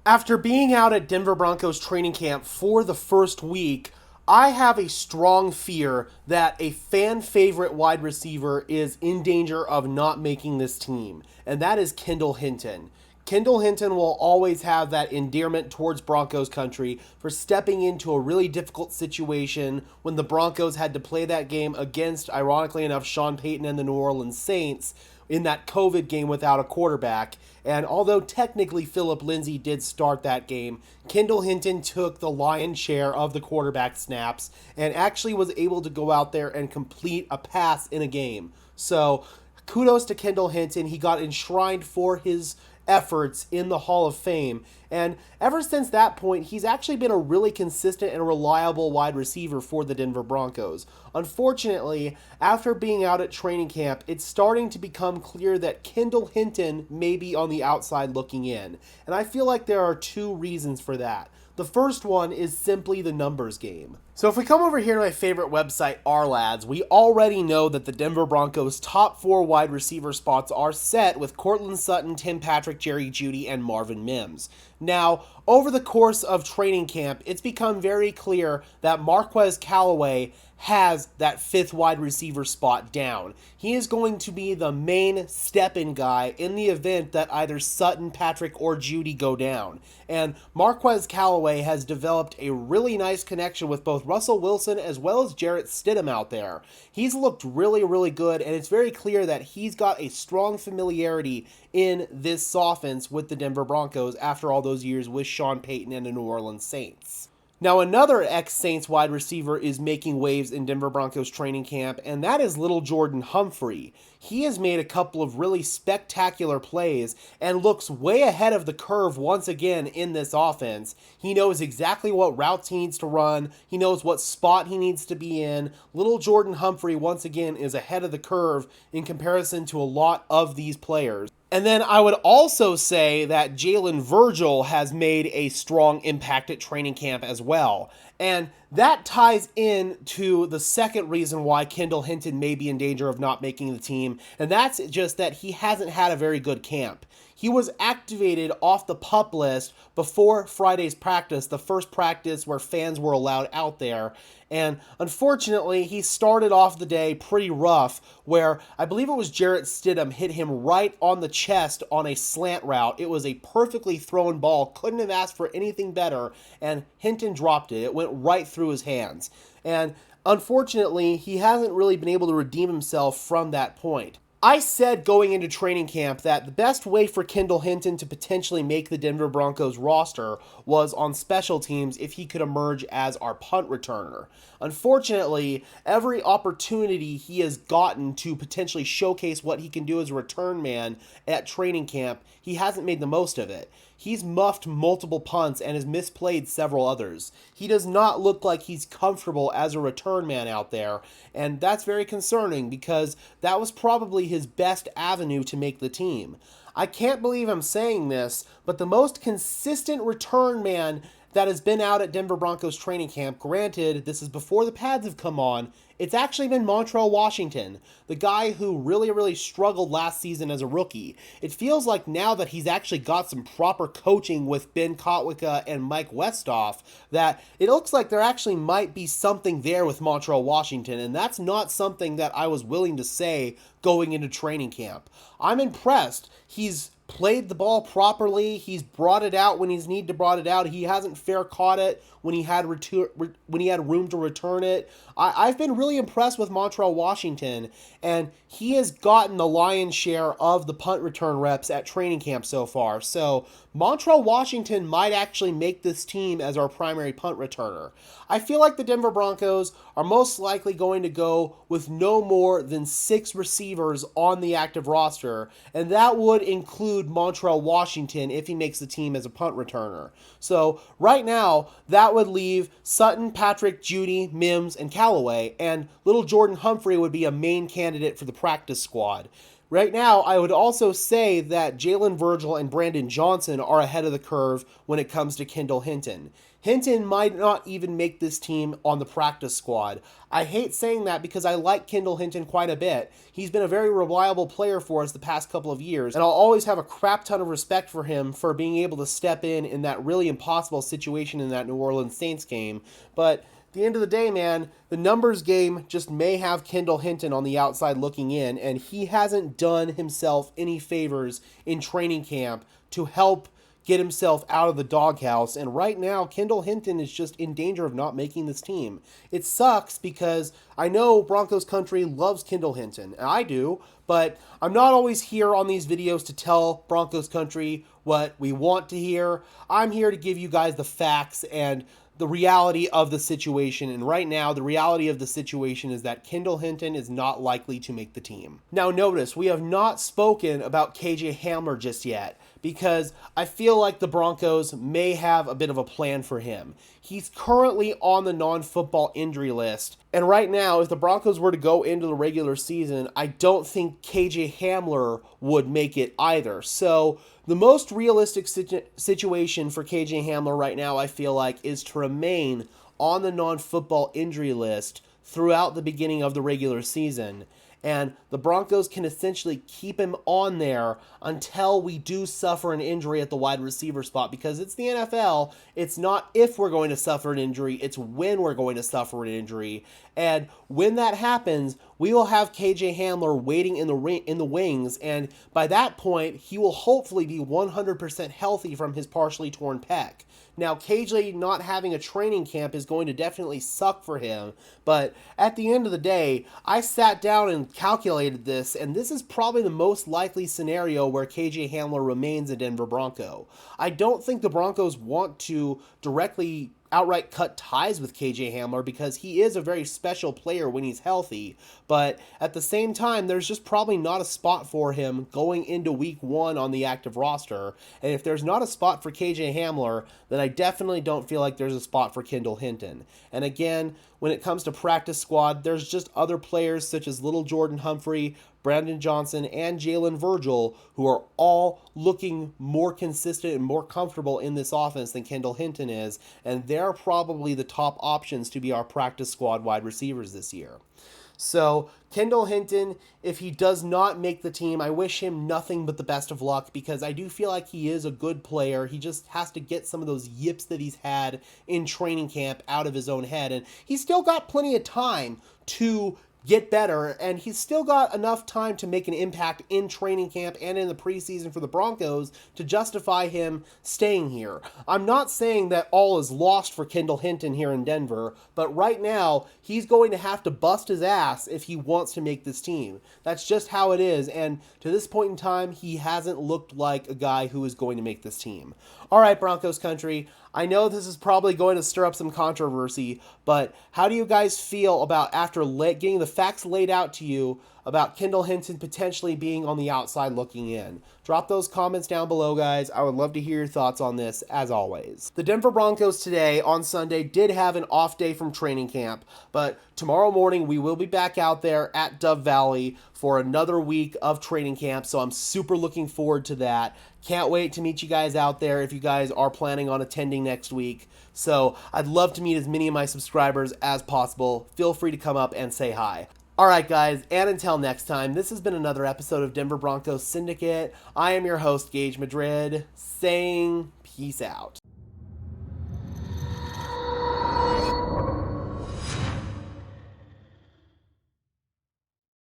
After being out at Denver Broncos training camp for the first week, I have a strong fear that a fan favorite wide receiver is in danger of not making this team, and that is Kendall Hinton. Kendall Hinton will always have that endearment towards Broncos country for stepping into a really difficult situation when the Broncos had to play that game against, ironically enough, Sean Payton and the New Orleans Saints in that COVID game without a quarterback. And although technically Philip Lindsay did start that game, Kendall Hinton took the lion's share of the quarterback snaps and actually was able to go out there and complete a pass in a game. So kudos to Kendall Hinton. He got enshrined for his efforts in the Hall of Fame. And ever since that point, he's actually been a really consistent and reliable wide receiver for the Denver Broncos. Unfortunately, after being out at training camp, it's starting to become clear that Kendall Hinton may be on the outside looking in. And I feel like there are two reasons for that. The first one is simply the numbers game. So if we come over here to my favorite website, Ourlads, we already know that the Denver Broncos' top four wide receiver spots are set with Courtland Sutton, Tim Patrick, Jerry Jeudy, and Marvin Mims. Now, over the course of training camp, it's become very clear that Marquez Callaway has that fifth wide receiver spot down. He is going to be the main step-in guy in the event that either Sutton, Patrick, or Jeudy go down. And Marquez Callaway has developed a really nice connection with both Russell Wilson as well as Jarrett Stidham out there. He's looked really, really good, and it's very clear that he's got a strong familiarity in this offense with the Denver Broncos after all those years with Sean Payton and the New Orleans Saints. Now, another ex-Saints wide receiver is making waves in Denver Broncos training camp, and that is little Jordan Humphrey. He has made a couple of really spectacular plays and looks way ahead of the curve once again in this offense. He knows exactly what routes he needs to run. He knows what spot he needs to be in. Little Jordan Humphrey, once again, is ahead of the curve in comparison to a lot of these players. And then I would also say that Jalen Virgil has made a strong impact at training camp as well. And that ties in to the second reason why Kendall Hinton may be in danger of not making the team, and that's just that he hasn't had a very good camp. He was activated off the PUP list before Friday's practice, the first practice where fans were allowed out there. And unfortunately, he started off the day pretty rough, where I believe it was Jarrett Stidham hit him right on the chest on a slant route. It was a perfectly thrown ball, couldn't have asked for anything better, and Hinton dropped it. It went right through his hands. And unfortunately, he hasn't really been able to redeem himself from that point. I said going into training camp that the best way for Kendall Hinton to potentially make the Denver Broncos roster was on special teams if he could emerge as our punt returner. Unfortunately, every opportunity he has gotten to potentially showcase what he can do as a return man at training camp, he hasn't made the most of it. He's muffed multiple punts and has misplayed several others. He does not look like he's comfortable as a return man out there, and that's very concerning because that was probably his best avenue to make the team. I can't believe I'm saying this, but the most consistent return man that has been out at Denver Broncos training camp, granted, this is before the pads have come on, it's actually been Montrell Washington, the guy who really, really struggled last season as a rookie. It feels like now that he's actually got some proper coaching with Ben Kotwica and Mike Westhoff, that it looks like there actually might be something there with Montrell Washington, and that's not something that I was willing to say going into training camp. I'm impressed. He's played the ball properly. He's brought it out when he's needed to brought it out. He hasn't fair caught it when he had room to return it. I've been really impressed with Montrell Washington, and he has gotten the lion's share of the punt return reps at training camp so far. So Montrell Washington might actually make this team as our primary punt returner. I feel like the Denver Broncos are most likely going to go with no more than 6 receivers on the active roster, and that would include Montrell Washington if he makes the team as a punt returner. So right now, that would leave Sutton, Patrick, Jeudy, Mims, and Callaway, and little Jordan Humphrey would be a main candidate for the practice squad. right now, I would also say that Jalen Virgil and Brandon Johnson are ahead of the curve when it comes to Kendall Hinton. Hinton might not even make this team on the practice squad. I hate saying that because I like Kendall Hinton quite a bit. He's been a very reliable player for us the past couple of years, and I'll always have a crap ton of respect for him for being able to step in that really impossible situation in that New Orleans Saints game. But at the end of the day, man, the numbers game just may have Kendall Hinton on the outside looking in, and he hasn't done himself any favors in training camp to help get himself out of the doghouse. And right now, Kendall Hinton is just in danger of not making this team. It sucks because I know Broncos country loves Kendall Hinton, and I do, but I'm not always here on these videos to tell Broncos country what we want to hear. I'm here to give you guys the facts and the reality of the situation. And right now, the reality of the situation is that Kendall Hinton is not likely to make the team. Now notice, we have not spoken about KJ Hamler just yet, because I feel like the Broncos may have a bit of a plan for him. He's currently on the non-football injury list, and right now, if the Broncos were to go into the regular season, I don't think KJ Hamler would make it either. So the most realistic situation for KJ Hamler right now, I feel like, is to remain on the non-football injury list throughout the beginning of the regular season. And the Broncos can essentially keep him on there until we do suffer an injury at the wide receiver spot, because it's the NFL. It's not if we're going to suffer an injury, it's when we're going to suffer an injury. And when that happens, we will have KJ Hamler waiting in the wings, and by that point, he will hopefully be 100% healthy from his partially torn pec. Now, KJ not having a training camp is going to definitely suck for him, but at the end of the day, I sat down and calculated this, and this is probably the most likely scenario where KJ Hamler remains a Denver Bronco. I don't think the Broncos want to directly outright cut ties with KJ Hamler because he is a very special player when he's healthy, but at the same time, there's just probably not a spot for him going into week 1 on the active roster. And if there's not a spot for KJ Hamler, then I definitely don't feel like there's a spot for Kendall Hinton. And again, when it comes to practice squad, there's just other players such as Little Jordan Humphrey, Brandon Johnson, and Jalen Virgil, who are all looking more consistent and more comfortable in this offense than Kendall Hinton is, and they're probably the top options to be our practice squad wide receivers this year. So, Kendall Hinton, if he does not make the team, I wish him nothing but the best of luck, because I do feel like he is a good player. He just has to get some of those yips that he's had in training camp out of his own head, and he's still got plenty of time to get better, and he's still got enough time to make an impact in training camp and in the preseason for the Broncos to justify him staying here. I'm not saying that all is lost for Kendall Hinton here in Denver, but right now, he's going to have to bust his ass if he wants to make this team. That's just how it is, and to this point in time, he hasn't looked like a guy who is going to make this team. All right, Broncos country, I know this is probably going to stir up some controversy, but how do you guys feel about after getting the facts laid out to you about Kendall Hinton potentially being on the outside looking in? Drop those comments down below, guys. I would love to hear your thoughts on this, as always. The Denver Broncos today, on Sunday, did have an off day from training camp, but tomorrow morning we will be back out there at Dove Valley for another week of training camp, so I'm super looking forward to that. Can't wait to meet you guys out there if you guys are planning on attending next week. So I'd love to meet as many of my subscribers as possible. Feel free to come up and say hi. Alright guys, and until next time, this has been another episode of Denver Broncos Syndicate. I am your host, Gage Madrid, saying peace out.